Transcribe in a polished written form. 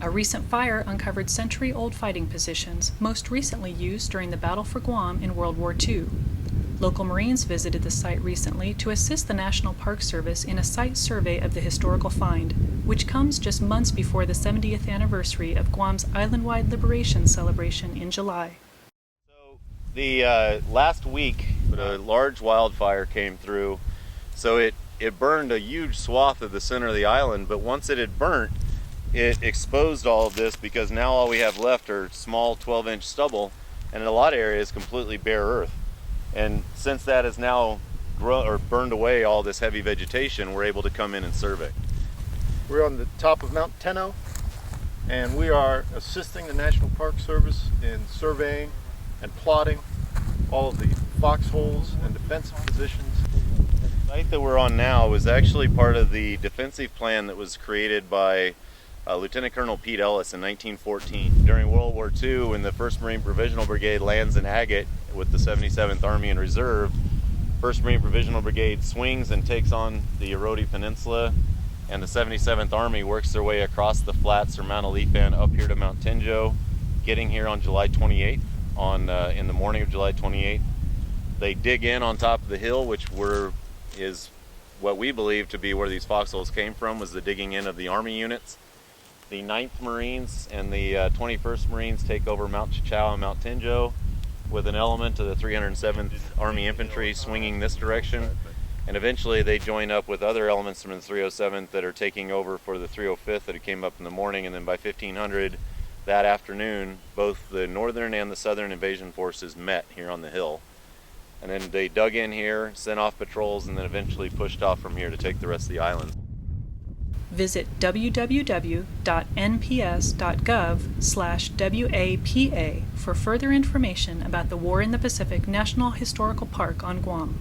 A recent fire uncovered century-old fighting positions, most recently used during the Battle for Guam in World War II. Local Marines visited the site recently to assist the National Park Service in a site survey of the historical find, which comes just months before the 70th anniversary of Guam's island-wide liberation celebration in July. So the last week, a large wildfire came through, so it burned a huge swath of the center of the island, but once it had burnt, it exposed all of this because now all we have left are small 12-inch stubble, and in a lot of areas completely bare earth. And since that has now burned away all this heavy vegetation, we're able to come in and survey. We're on the top of Mount Tenno, and we are assisting the National Park Service in surveying and plotting all of the foxholes and defensive positions. The site that we're on now was actually part of the defensive plan that was created by Lieutenant Colonel Pete Ellis in 1914. During World War II, when the 1st Marine Provisional Brigade lands in Agate with the 77th Army in reserve, 1st Marine Provisional Brigade swings and takes on the Erode Peninsula, and the 77th Army works their way across the flats from Mount Alipan up here to Mount Tenjo, getting here on July 28th, in the morning of July 28th. They dig in on top of the hill, which is what we believe to be where these foxholes came from, was the digging in of the Army units. The 9th Marines and the 21st Marines take over Mount Chichau and Mount Tenjo, with an element of the 307th Army Infantry swinging this direction. And eventually they join up with other elements from the 307th that are taking over for the 305th that came up in the morning. And then by 1500 that afternoon, both the northern and the southern invasion forces met here on the hill. And then they dug in here, sent off patrols, and then eventually pushed off from here to take the rest of the island. Visit www.nps.gov/WAPA for further information about the War in the Pacific National Historical Park on Guam.